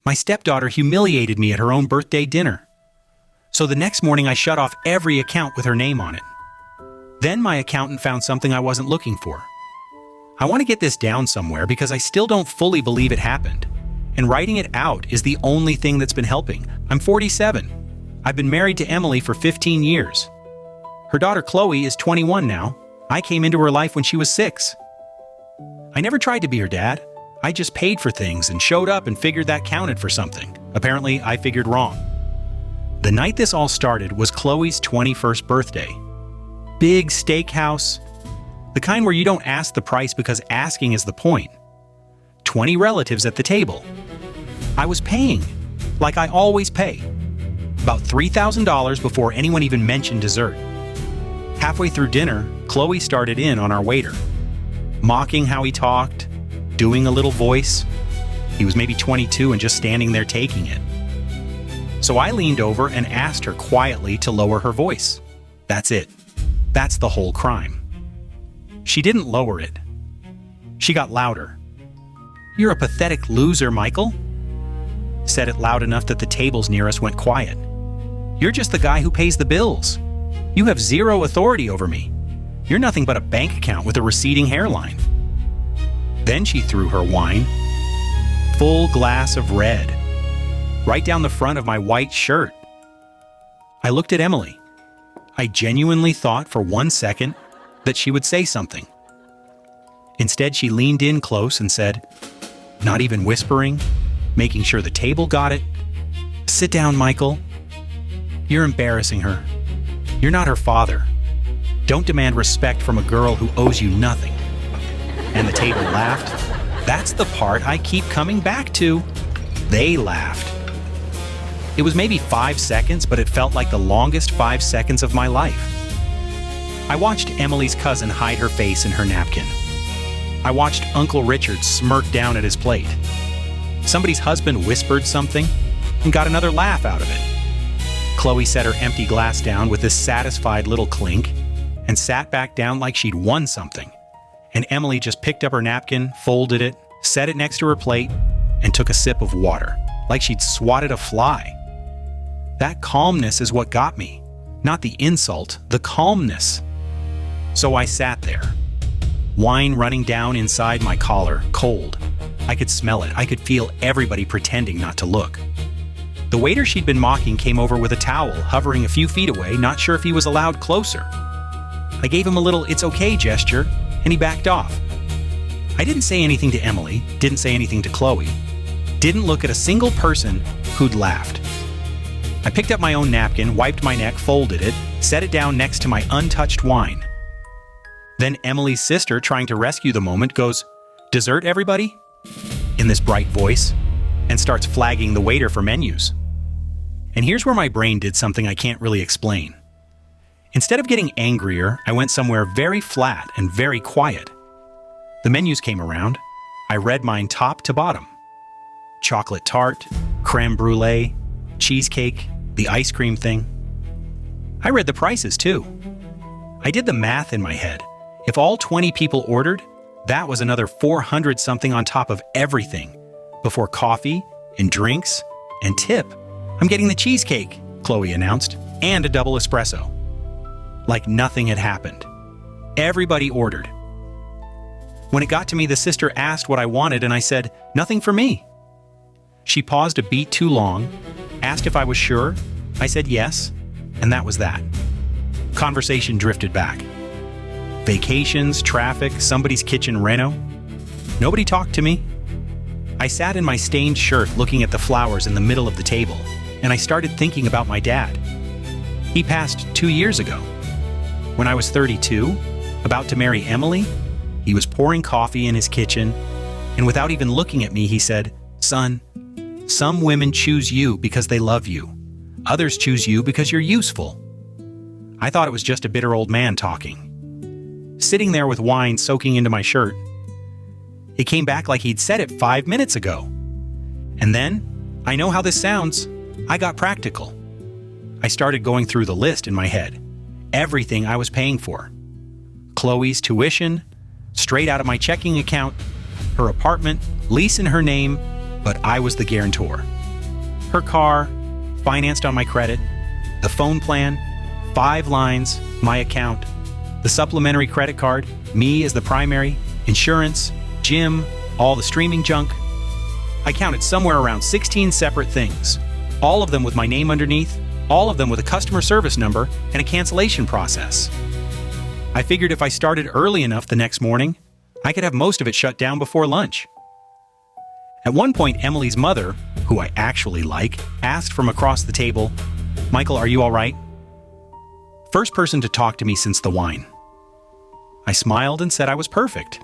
My stepdaughter humiliated me at her own birthday dinner. So the next morning I shut off every account with her name on it. Then my accountant found something I wasn't looking for. I want to get this down somewhere because I still don't fully believe it happened. And writing it out is the only thing that's been helping. I'm 47. I've been married to Emily for 15 years. Her daughter Chloe is 21 now. I came into her life when she was 6. I never tried to be her dad. I just paid for things and showed up and figured that counted for something. Apparently, I figured wrong. The night this all started was Chloe's 21st birthday. Big steakhouse. The kind where you don't ask the price because asking is the point. 20 relatives at the table. I was paying, like I always pay. About $3,000 before anyone even mentioned dessert. Halfway through dinner, Chloe started in on our waiter, mocking how he talked, doing a little voice. He was maybe 22 and just standing there taking it. So I leaned over and asked her quietly to lower her voice. That's it. That's the whole crime. She didn't lower it. She got louder. "You're a pathetic loser, Michael." Said it loud enough that the tables near us went quiet. "You're just the guy who pays the bills. You have zero authority over me. You're nothing but a bank account with a receding hairline." Then she threw her wine. Full glass of red. Right down the front of my white shirt. I looked at Emily. I genuinely thought for 1 second that she would say something. Instead, she leaned in close and said, not even whispering, making sure the table got it, "Sit down, Michael. You're embarrassing her. You're not her father. Don't demand respect from a girl who owes you nothing." And the table laughed. That's the part I keep coming back to. They laughed. It was maybe 5 seconds, but it felt like the longest 5 seconds of my life. I watched Emily's cousin hide her face in her napkin. I watched Uncle Richard smirk down at his plate. Somebody's husband whispered something and got another laugh out of it. Chloe set her empty glass down with this satisfied little clink and sat back down like she'd won something. And Emily just picked up her napkin, folded it, set it next to her plate, and took a sip of water, like she'd swatted a fly. That calmness is what got me. Not the insult, the calmness. So I sat there. Wine running down inside my collar, cold. I could smell it. I could feel everybody pretending not to look. The waiter she'd been mocking came over with a towel, hovering a few feet away, not sure if he was allowed closer. I gave him a little "it's okay" gesture, and he backed off. I didn't say anything to Emily, didn't say anything to Chloe, didn't look at a single person who'd laughed. I picked up my own napkin, wiped my neck, folded it, set it down next to my untouched wine. Then Emily's sister, trying to rescue the moment, goes, "Dessert, everybody?" in this bright voice, and starts flagging the waiter for menus. And here's where my brain did something I can't really explain. Instead of getting angrier, I went somewhere very flat and very quiet. The menus came around. I read mine top to bottom. Chocolate tart, creme brulee, cheesecake, the ice cream thing. I read the prices too. I did the math in my head. If all 20 people ordered, that was another 400 something on top of everything, before coffee and drinks and tip. "I'm getting the cheesecake," Chloe announced, "and a double espresso." Like nothing had happened. Everybody ordered. When it got to me, the sister asked what I wanted, and I said, "Nothing for me." She paused a beat too long, asked if I was sure. I said yes, and that was that. Conversation drifted back. Vacations, traffic, somebody's kitchen reno. Nobody talked to me. I sat in my stained shirt looking at the flowers in the middle of the table, and I started thinking about my dad. He passed 2 years ago. When I was 32, about to marry Emily, he was pouring coffee in his kitchen, and without even looking at me, he said, "Son, some women choose you because they love you. Others choose you because you're useful." I thought it was just a bitter old man talking. Sitting there with wine soaking into my shirt, it came back like he'd said it 5 minutes ago. And then, I know how this sounds, I got practical. I started going through the list in my head. Everything I was paying for. Chloe's tuition, straight out of my checking account, her apartment, lease in her name, but I was the guarantor. Her car, financed on my credit, the phone plan, 5 lines, my account, the supplementary credit card, me as the primary, insurance, gym, all the streaming junk. I counted somewhere around 16 separate things, all of them with my name underneath, all of them with a customer service number and a cancellation process. I figured if I started early enough the next morning, I could have most of it shut down before lunch. At one point, Emily's mother, who I actually like, asked from across the table, "Michael, are you all right?" First person to talk to me since the wine. I smiled and said I was perfect.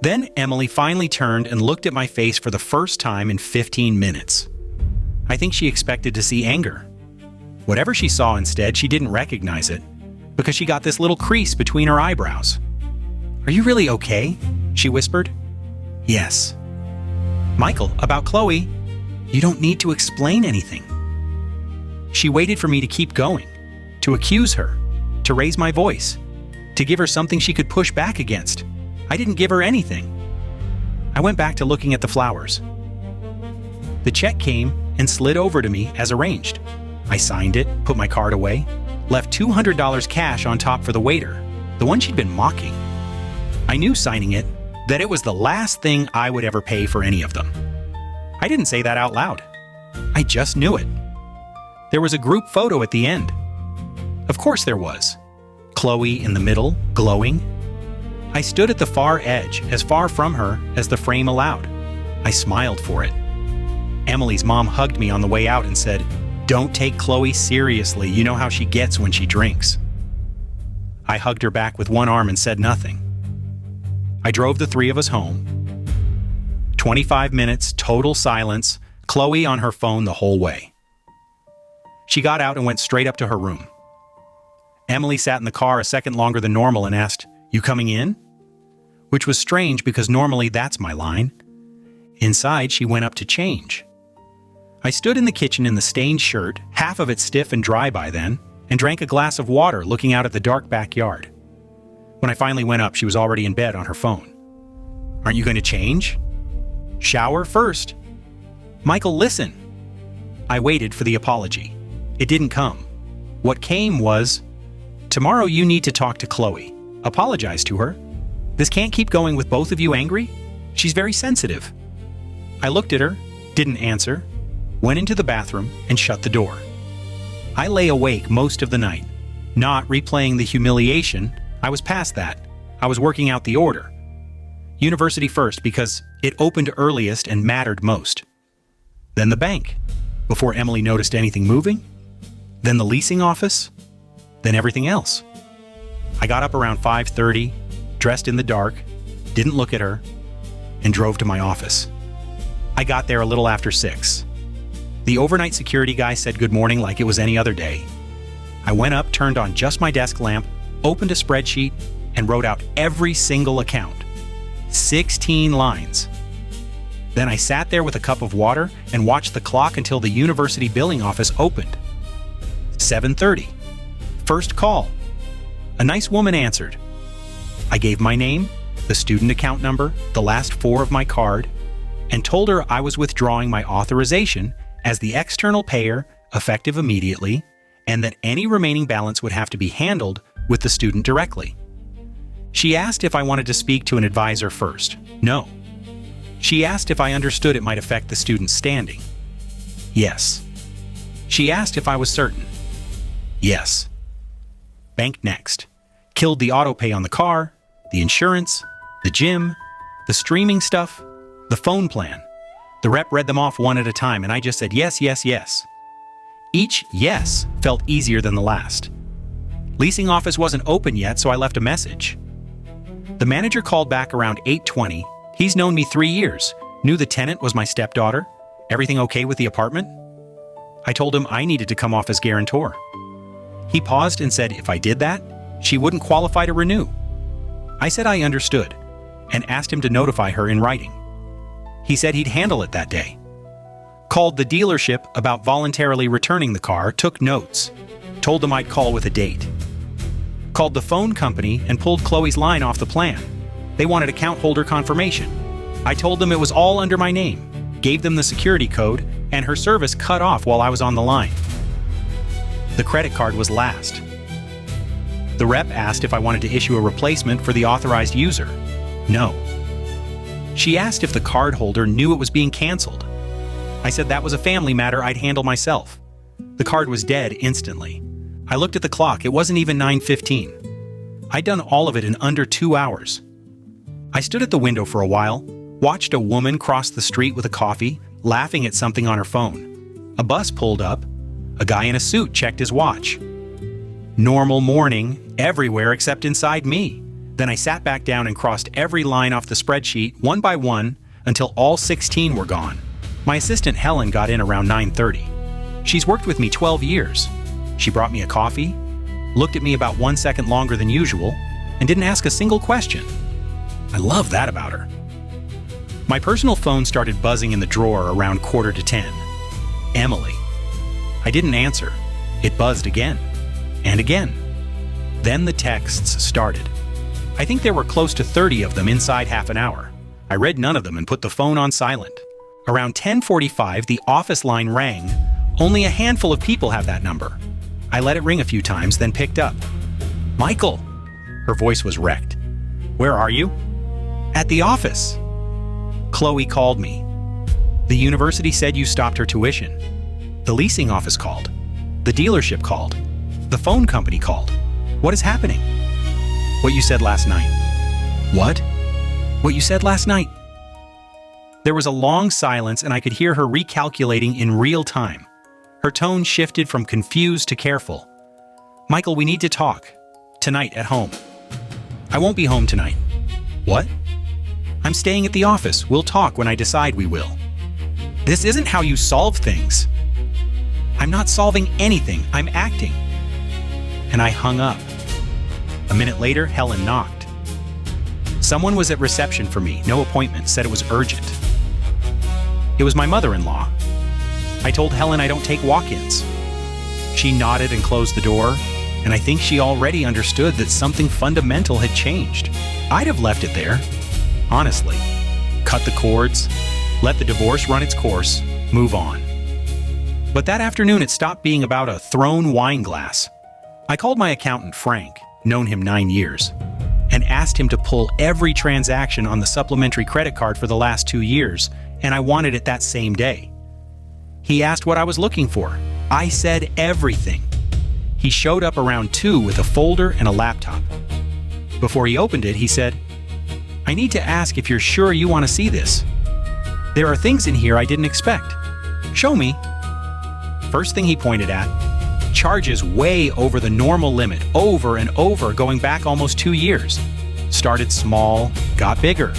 Then Emily finally turned and looked at my face for the first time in 15 minutes. I think she expected to see anger. Whatever she saw instead, she didn't recognize it, because she got this little crease between her eyebrows. "Are you really okay?" she whispered. "Yes." "Michael, about Chloe, you don't need to explain anything." She waited for me to keep going, to accuse her, to raise my voice, to give her something she could push back against. I didn't give her anything. I went back to looking at the flowers. The check came and slid over to me as arranged. I signed it, put my card away, left $200 cash on top for the waiter, the one she'd been mocking. I knew signing it that it was the last thing I would ever pay for any of them. I didn't say that out loud. I just knew it. There was a group photo at the end. Of course there was. Chloe in the middle, glowing. I stood at the far edge, as far from her as the frame allowed. I smiled for it. Emily's mom hugged me on the way out and said, "Don't take Chloe seriously. You know how she gets when she drinks." I hugged her back with one arm and said nothing. I drove the 3 of us home. 25 minutes, total silence, Chloe on her phone the whole way. She got out and went straight up to her room. Emily sat in the car a second longer than normal and asked, "You coming in?" Which was strange because normally that's my line. Inside, she went up to change. I stood in the kitchen in the stained shirt, half of it stiff and dry by then, and drank a glass of water looking out at the dark backyard. When I finally went up, she was already in bed on her phone. "Aren't you going to change?" "Shower first." "Michael, listen." I waited for the apology. It didn't come. What came was, "Tomorrow you need to talk to Chloe. Apologize to her. This can't keep going with both of you angry. She's very sensitive." I looked at her, didn't answer, went into the bathroom, and shut the door. I lay awake most of the night, not replaying the humiliation. I was past that. I was working out the order. University first because it opened earliest and mattered most. Then the bank, before Emily noticed anything moving. Then the leasing office. Then everything else. I got up around 5:30, dressed in the dark, didn't look at her, and drove to my office. I got there a little after 6. The overnight security guy said good morning like it was any other day. I went up, turned on just my desk lamp, opened a spreadsheet, and wrote out every single account. 16 lines. Then I sat there with a cup of water and watched the clock until the university billing office opened. 7:30. First call. A nice woman answered. I gave my name, the student account number, the last 4 of my card, and told her I was withdrawing my authorization as the external payer, effective immediately, and that any remaining balance would have to be handled with the student directly. She asked if I wanted to speak to an advisor first. No. She asked if I understood it might affect the student's standing. Yes. She asked if I was certain. Yes. Bank next. Killed the auto pay on the car, the insurance, the gym, the streaming stuff, the phone plan. The rep read them off one at a time, and I just said yes, yes, yes. Each yes felt easier than the last. Leasing office wasn't open yet, so I left a message. The manager called back around 8:20. He's known me 3 years, knew the tenant was my stepdaughter. Everything okay with the apartment? I told him I needed to come off as guarantor. He paused and said if I did that, she wouldn't qualify to renew. I said I understood, and asked him to notify her in writing. He said he'd handle it that day. Called the dealership about voluntarily returning the car, took notes, told them I'd call with a date. Called the phone company and pulled Chloe's line off the plan. They wanted account holder confirmation. I told them it was all under my name. gave them the security code, and her service cut off while I was on the line. The credit card was last. The rep asked if I wanted to issue a replacement for the authorized user. No. She asked if the cardholder knew it was being canceled. I said that was a family matter I'd handle myself. The card was dead instantly. I looked at the clock. It wasn't even 9:15. I'd done all of it in under 2 hours. I stood at the window for a while, watched a woman cross the street with a coffee, laughing at something on her phone. A bus pulled up. A guy in a suit checked his watch. Normal morning, everywhere except inside me. Then I sat back down and crossed every line off the spreadsheet, one by one, until all 16 were gone. My assistant Helen got in around 9:30. She's worked with me 12 years. She brought me a coffee, looked at me about 1 second longer than usual, and didn't ask a single question. I love that about her. My personal phone started buzzing in the drawer around 9:45. Emily. I didn't answer. It buzzed again. And again. Then the texts started. I think there were close to 30 of them inside half an hour. I read none of them and put the phone on silent. Around 10:45, the office line rang. Only a handful of people have that number. I let it ring a few times, then picked up. Michael. Her voice was wrecked. Where are you? At the office. Chloe called me. The university said you stopped her tuition. The leasing office called. The dealership called. The phone company called. What is happening? What you said last night. What? What you said last night. There was a long silence and I could hear her recalculating in real time. Her tone shifted from confused to careful. Michael, we need to talk. Tonight at home. I won't be home tonight. What? I'm staying at the office. We'll talk when I decide we will. This isn't how you solve things. I'm not solving anything. I'm acting. And I hung up. A minute later, Helen knocked. Someone was at reception for me, no appointment, said it was urgent. It was my mother-in-law. I told Helen I don't take walk-ins. She nodded and closed the door, and I think she already understood that something fundamental had changed. I'd have left it there, honestly. Cut the cords, let the divorce run its course, move on. But that afternoon it stopped being about a thrown wine glass. I called my accountant, Frank, known him 9 years, and asked him to pull every transaction on the supplementary credit card for the last 2 years, and I wanted it that same day. He asked what I was looking for. I said everything. He showed up around 2 with a folder and a laptop. Before he opened it, he said, I need to ask if you're sure you want to see this. There are things in here I didn't expect. Show me. First thing he pointed at, charges way over the normal limit, over and over, going back almost 2 years. Started small, got bigger.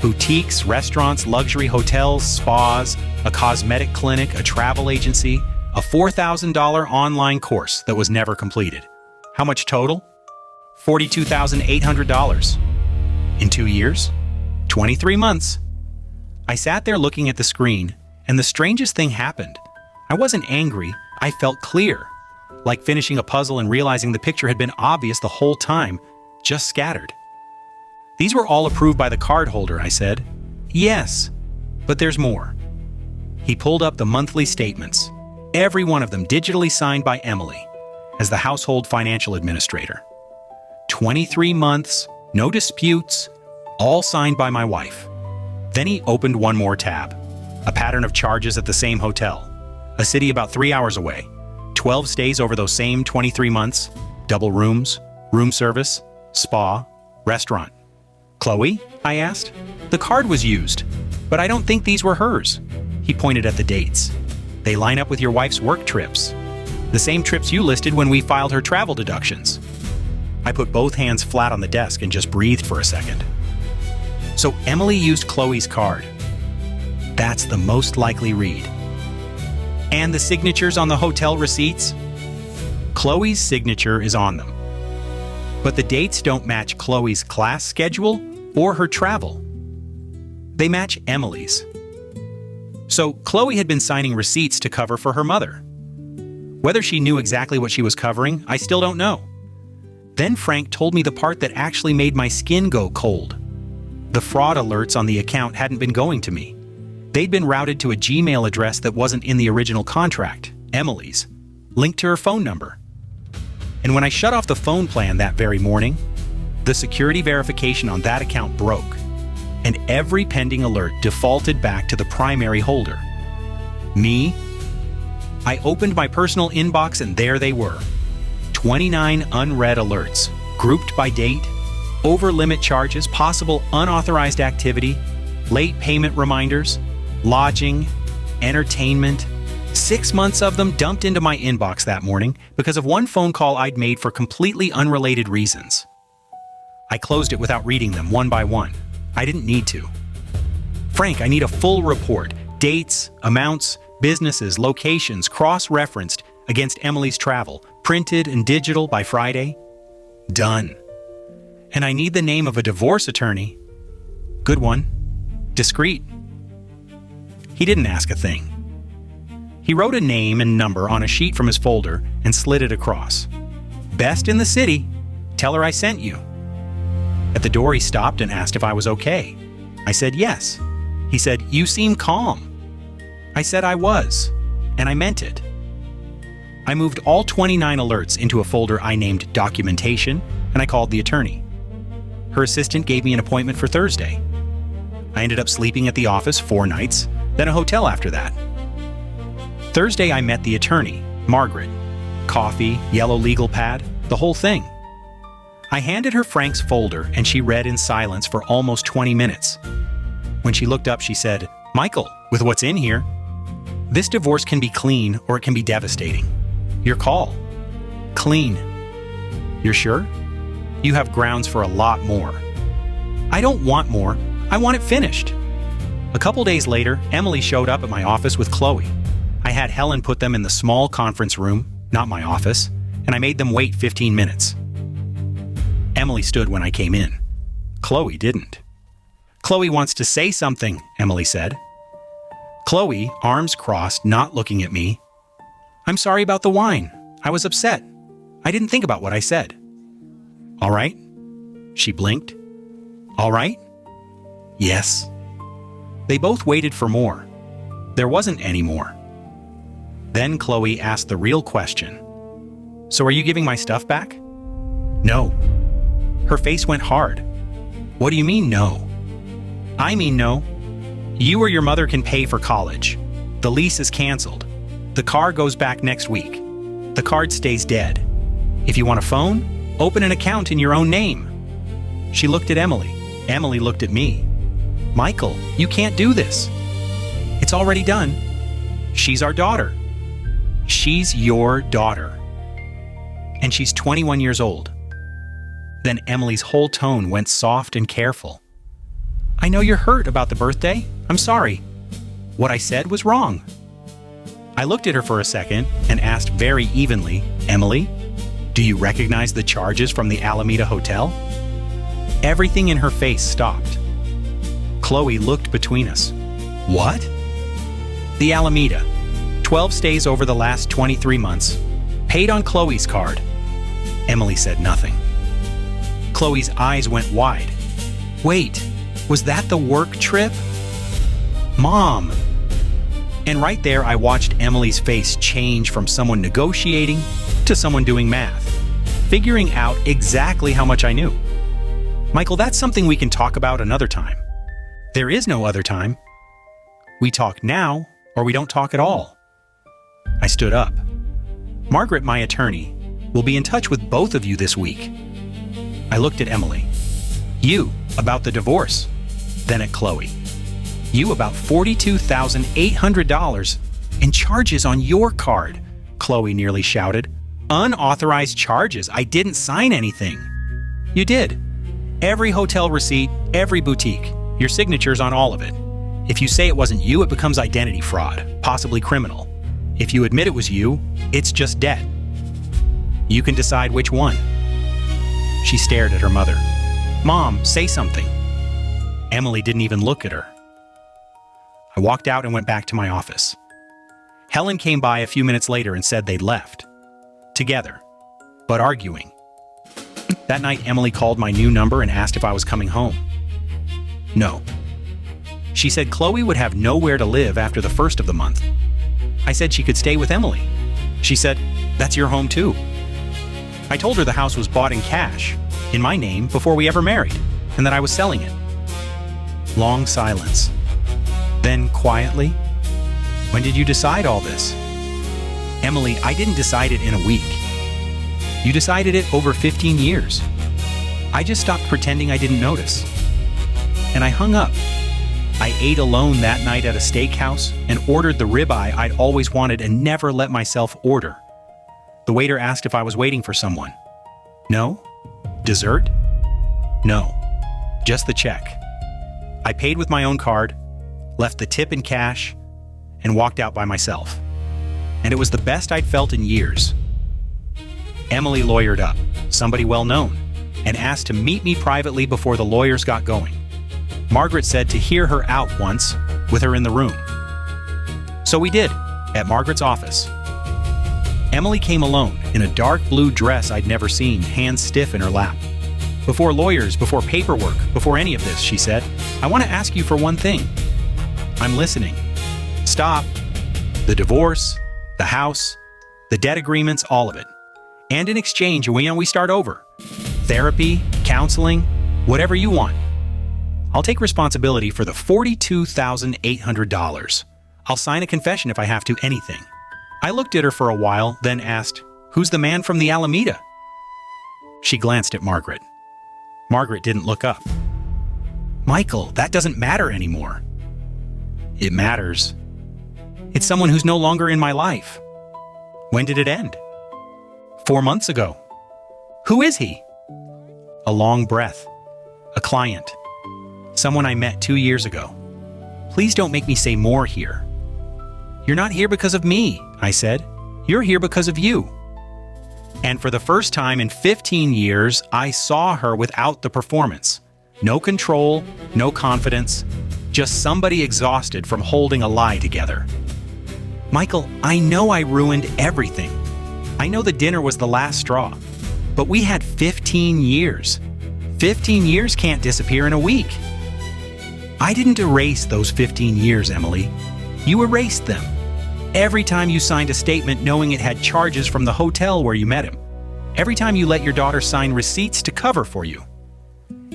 Boutiques, restaurants, luxury hotels, spas, a cosmetic clinic, a travel agency, a $4,000 online course that was never completed. How much total? $42,800. In 2 years? 23 months. I sat there looking at the screen, and the strangest thing happened. I wasn't angry, I felt clear. Like finishing a puzzle and realizing the picture had been obvious the whole time, just scattered. These were all approved by the cardholder, I said. Yes, but there's more. He pulled up the monthly statements, every one of them digitally signed by Emily as the household financial administrator. 23 months, no disputes, all signed by my wife. Then he opened one more tab, a pattern of charges at the same hotel, a city about 3 hours away, 12 stays over those same 23 months, double rooms, room service, spa, restaurant. Chloe? I asked. The card was used, but I don't think these were hers. He pointed at the dates. They line up with your wife's work trips. The same trips you listed when we filed her travel deductions. I put both hands flat on the desk and just breathed for a second. So Emily used Chloe's card. That's the most likely read. And the signatures on the hotel receipts? Chloe's signature is on them. But the dates don't match Chloe's class schedule or her travel. They match Emily's. So Chloe had been signing receipts to cover for her mother. Whether she knew exactly what she was covering, I still don't know. Then Frank told me the part that actually made my skin go cold. The fraud alerts on the account hadn't been going to me. They'd been routed to a Gmail address that wasn't in the original contract, Emily's, linked to her phone number. And when I shut off the phone plan that very morning, the security verification on that account broke, and every pending alert defaulted back to the primary holder. Me? I opened my personal inbox and there they were. 29 unread alerts, grouped by date, over-limit charges, possible unauthorized activity, late payment reminders, lodging, entertainment. 6 months of them dumped into my inbox that morning because of one phone call I'd made for completely unrelated reasons. I closed it without reading them one by one. I didn't need to. Frank, I need a full report. Dates, amounts, businesses, locations, cross-referenced against Emily's travel, printed and digital by Friday. Done. And I need the name of a divorce attorney. Good one. Discreet. He didn't ask a thing. He wrote a name and number on a sheet from his folder and slid it across. Best in the city. Tell her I sent you. At the door, he stopped and asked if I was okay. I said yes. He said, "You seem calm." I said I was, and I meant it. I moved all 29 alerts into a folder I named Documentation, and I called the attorney. Her assistant gave me an appointment for Thursday. I ended up sleeping at the office 4 nights, then a hotel after that. Thursday, I met the attorney, Margaret. Coffee, yellow legal pad, the whole thing. I handed her Frank's folder, and she read in silence for almost 20 minutes. When she looked up, she said, "Michael, with what's in here, this divorce can be clean or it can be devastating. Your call." Clean. You're sure? You have grounds for a lot more. I don't want more. I want it finished. A couple days later, Emily showed up at my office with Chloe. I had Helen put them in the small conference room, not my office, and I made them wait 15 minutes. Emily stood when I came in. Chloe didn't. "Chloe wants to say something," Emily said. Chloe, arms crossed, not looking at me. "I'm sorry about the wine. I was upset. I didn't think about what I said." "All right?" She blinked. "All right?" "Yes." They both waited for more. There wasn't any more. Then Chloe asked the real question. "So are you giving my stuff back?" "No." Her face went hard. "What do you mean, no?" "I mean no. You or your mother can pay for college. The lease is canceled. The car goes back next week. The card stays dead. If you want a phone, open an account in your own name." She looked at Emily. Emily looked at me. "Michael, you can't do this." "It's already done. She's our daughter." "She's your daughter. And she's 21 years old." Then Emily's whole tone went soft and careful. "I know you're hurt about the birthday. I'm sorry. What I said was wrong." I looked at her for a second and asked very evenly, "Emily, do you recognize the charges from the Alameda Hotel?" Everything in her face stopped. Chloe looked between us. "What?" "The Alameda. 12 stays over the last 23 months. Paid on Chloe's card." Emily said nothing. Chloe's eyes went wide. "Wait, was that the work trip?" "Mom!" And right there, I watched Emily's face change from someone negotiating to someone doing math, figuring out exactly how much I knew. "Michael, that's something we can talk about another time." "There is no other time. We talk now, or we don't talk at all." I stood up. "Margaret, my attorney, will be in touch with both of you this week." I looked at Emily. "You, about the divorce." Then at Chloe. "You about $42,800 in charges on your card," Chloe nearly shouted. "Unauthorized charges. I didn't sign anything." "You did. Every hotel receipt, every boutique. Your signature's on all of it. If you say it wasn't you, it becomes identity fraud, possibly criminal. If you admit it was you, it's just debt. You can decide which one." She stared at her mother. "Mom, say something." Emily didn't even look at her. I walked out and went back to my office. Helen came by a few minutes later and said they'd left. Together, but arguing. That night, Emily called my new number and asked if I was coming home. No. She said Chloe would have nowhere to live after the first of the month. I said she could stay with Emily. She said, "That's your home too." I told her the house was bought in cash, in my name, before we ever married, and that I was selling it. Long silence. Then, quietly, "When did you decide all this?" "Emily, I didn't decide it in a week. You decided it over 15 years. I just stopped pretending I didn't notice." And I hung up. I ate alone that night at a steakhouse and ordered the ribeye I'd always wanted and never let myself order. The waiter asked if I was waiting for someone. No. Dessert? No. Just the check. I paid with my own card, left the tip in cash, and walked out by myself. And it was the best I'd felt in years. Emily lawyered up, somebody well known, and asked to meet me privately before the lawyers got going. Margaret said to hear her out once, with her in the room. So we did, at Margaret's office. Emily came alone, in a dark blue dress I'd never seen, hands stiff in her lap. "Before lawyers, before paperwork, before any of this," she said, "I want to ask you for one thing." "I'm listening." "Stop. The divorce, the house, the debt agreements, all of it. And in exchange, we start over. Therapy, counseling, whatever you want. I'll take responsibility for the $42,800. I'll sign a confession if I have to, anything." I looked at her for a while, then asked, "Who's the man from the Alameda?" She glanced at Margaret. Margaret didn't look up. "Michael, that doesn't matter anymore." "It matters. It's someone who's no longer in my life." "When did it end?" 4 months ago." "Who is he?" A long breath. "A client. Someone I met 2 years ago." "Please don't make me say more here." "You're not here because of me," I said. "You're here because of you." And for the first time in 15 years, I saw her without the performance. No control, no confidence, just somebody exhausted from holding a lie together. "Michael, I know I ruined everything. I know the dinner was the last straw. But we had 15 years. 15 years can't disappear in a week." "I didn't erase those 15 years, Emily. You erased them. Every time you signed a statement knowing it had charges from the hotel where you met him. Every time you let your daughter sign receipts to cover for you.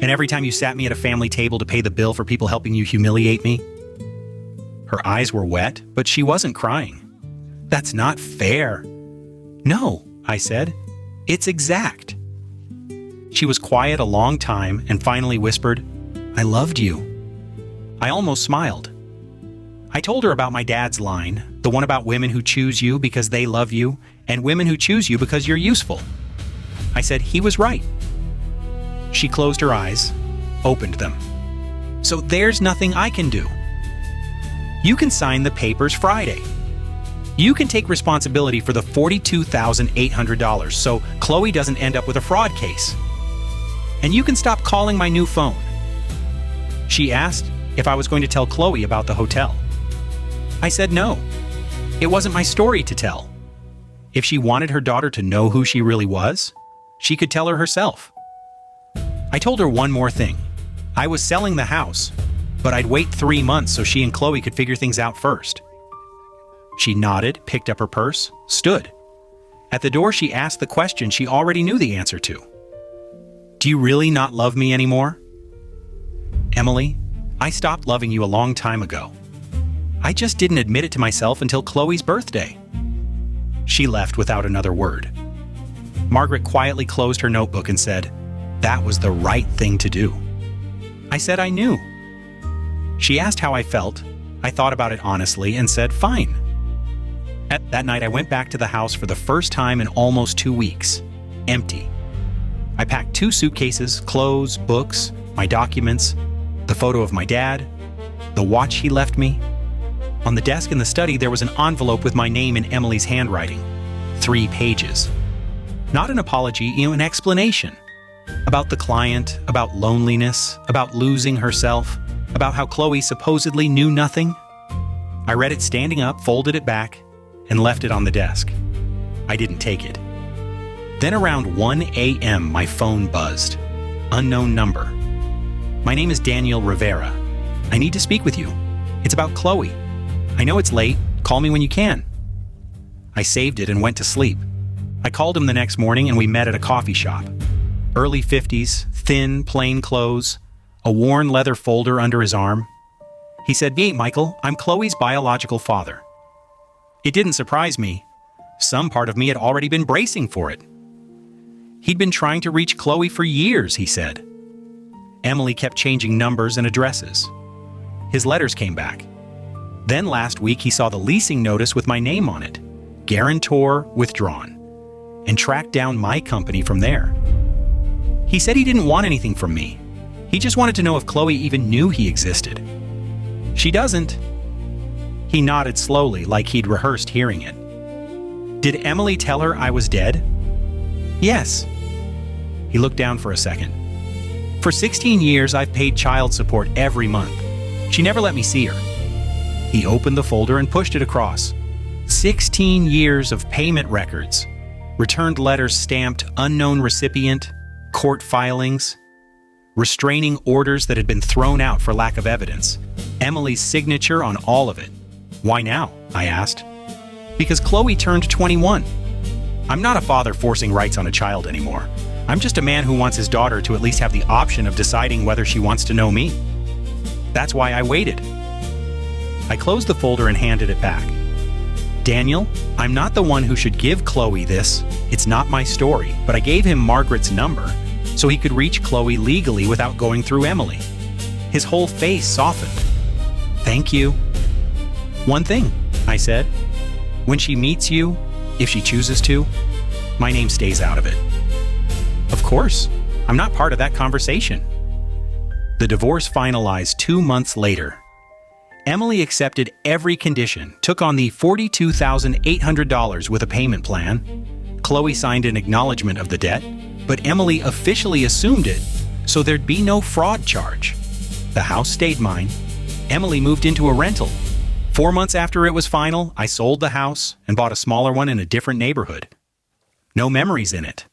And every time you sat me at a family table to pay the bill for people helping you humiliate me." Her eyes were wet, but she wasn't crying. "That's not fair." "No," I said. "It's exact." She was quiet a long time and finally whispered, "I loved you." I almost smiled. I told her about my dad's line, the one about women who choose you because they love you, and women who choose you because you're useful. I said he was right. She closed her eyes, opened them. "So there's nothing I can do. You can sign the papers Friday. You can take responsibility for the $42,800 so Chloe doesn't end up with a fraud case. And you can stop calling my new phone." She asked if I was going to tell Chloe about the hotel. I said no. It wasn't my story to tell. If she wanted her daughter to know who she really was, she could tell her herself. I told her one more thing. I was selling the house, but I'd wait 3 months so she and Chloe could figure things out first. She nodded, picked up her purse, stood. At the door, she asked the question she already knew the answer to. "Do you really not love me anymore?" "Emily, I stopped loving you a long time ago. I just didn't admit it to myself until Chloe's birthday." She left without another word. Margaret quietly closed her notebook and said, "That was the right thing to do." I said I knew. She asked how I felt. I thought about it honestly and said, "Fine." That night, I went back to the house for the first time in almost 2 weeks. Empty. I packed 2 suitcases, clothes, books, my documents, the photo of my dad, the watch he left me. On the desk in the study, there was an envelope with my name in Emily's handwriting. 3 pages. Not an apology, an explanation. About the client, about loneliness, about losing herself, about how Chloe supposedly knew nothing. I read it standing up, folded it back, and left it on the desk. I didn't take it. Then around 1 a.m., my phone buzzed. Unknown number. "My name is Daniel Rivera. I need to speak with you. It's about Chloe. I know it's late. Call me when you can." I saved it and went to sleep. I called him the next morning and we met at a coffee shop. Early 50s, thin, plain clothes, a worn leather folder under his arm. He said, "Hey, Michael, I'm Chloe's biological father." It didn't surprise me. Some part of me had already been bracing for it. He'd been trying to reach Chloe for years, he said. Emily kept changing numbers and addresses. His letters came back. Then last week he saw the leasing notice with my name on it, guarantor withdrawn, and tracked down my company from there. He said he didn't want anything from me. He just wanted to know if Chloe even knew he existed. She doesn't. He nodded slowly, like he'd rehearsed hearing it. Did Emily tell her I was dead? Yes. He looked down for a second. For 16 years, I've paid child support every month. She never let me see her. He opened the folder and pushed it across. 16 years of payment records, returned letters stamped unknown recipient, court filings, restraining orders that had been thrown out for lack of evidence, Emily's signature on all of it. Why now? I asked. Because Chloe turned 21. I'm not a father forcing rights on a child anymore. I'm just a man who wants his daughter to at least have the option of deciding whether she wants to know me. That's why I waited. I closed the folder and handed it back. Daniel, I'm not the one who should give Chloe this. It's not my story, but I gave him Margaret's number so he could reach Chloe legally without going through Emily. His whole face softened. Thank you. One thing, I said. When she meets you, if she chooses to, my name stays out of it. Of course, I'm not part of that conversation. The divorce finalized 2 months later. Emily accepted every condition, took on the $42,800 with a payment plan. Chloe signed an acknowledgement of the debt, but Emily officially assumed it, so there'd be no fraud charge. The house stayed mine. Emily moved into a rental. 4 months after it was final, I sold the house and bought a smaller one in a different neighborhood. No memories in it.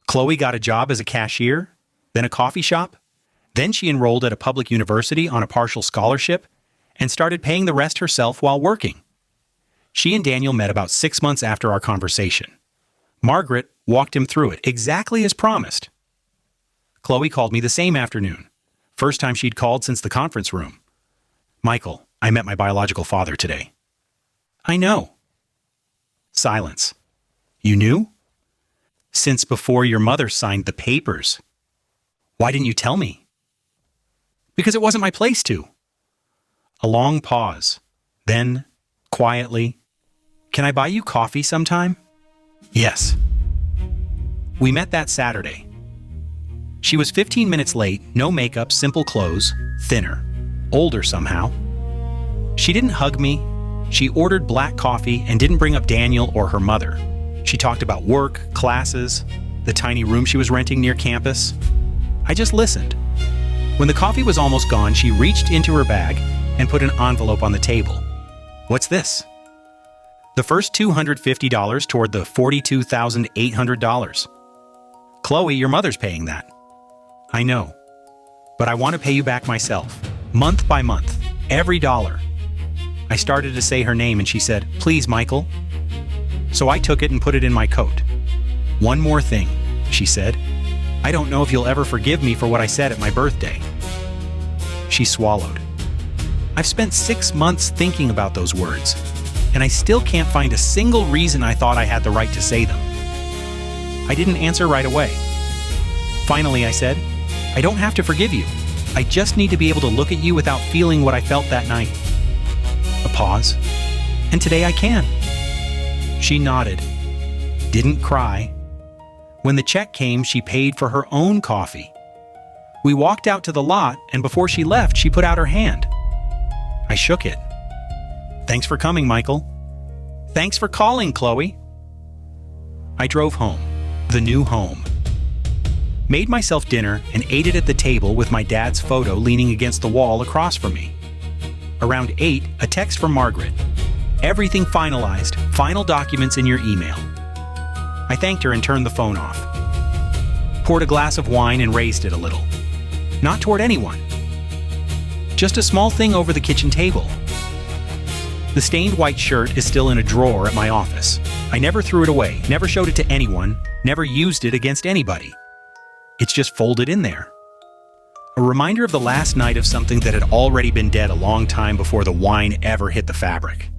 Chloe got a job as a cashier, then a coffee shop. Then she enrolled at a public university on a partial scholarship and started paying the rest herself while working. She and Daniel met about 6 months after our conversation. Margaret walked him through it exactly as promised. Chloe called me the same afternoon. First time she'd called since the conference room. "Michael, I met my biological father today." "I know." Silence. "You knew?" "Since before your mother signed the papers." "Why didn't you tell me?" "Because it wasn't my place to." A long pause. Then, quietly, "Can I buy you coffee sometime?" "Yes." We met that Saturday. She was 15 minutes late, no makeup, simple clothes, thinner, older somehow. She didn't hug me. She ordered black coffee and didn't bring up Daniel or her mother. She talked about work, classes, the tiny room she was renting near campus. I just listened. When the coffee was almost gone, she reached into her bag and put an envelope on the table. "What's this?" "The first $250 toward the $42,800. "Chloe, your mother's paying that." "I know. But I want to pay you back myself, month by month, every dollar." I started to say her name and she said, "Please, Michael." So I took it and put it in my coat. "One more thing," she said. "I don't know if you'll ever forgive me for what I said at my birthday." She swallowed. I've spent 6 months thinking about those words, and I still can't find a single reason I thought I had the right to say them. I didn't answer right away. Finally, I said, "I don't have to forgive you. I just need to be able to look at you without feeling what I felt that night." A pause. "And today I can." She nodded. Didn't cry. When the check came, she paid for her own coffee. We walked out to the lot, and before she left, she put out her hand. I shook it. "Thanks for coming, Michael." "Thanks for calling, Chloe." I drove home, the new home. Made myself dinner and ate it at the table with my dad's photo leaning against the wall across from me. Around 8, a text from Margaret. "Everything finalized. Final documents in your email." I thanked her and turned the phone off. Poured a glass of wine and raised it a little. Not toward anyone. Just a small thing over the kitchen table. The stained white shirt is still in a drawer at my office. I never threw it away, never showed it to anyone, never used it against anybody. It's just folded in there. A reminder of the last night of something that had already been dead a long time before the wine ever hit the fabric.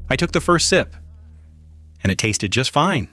I took the first sip, and it tasted just fine.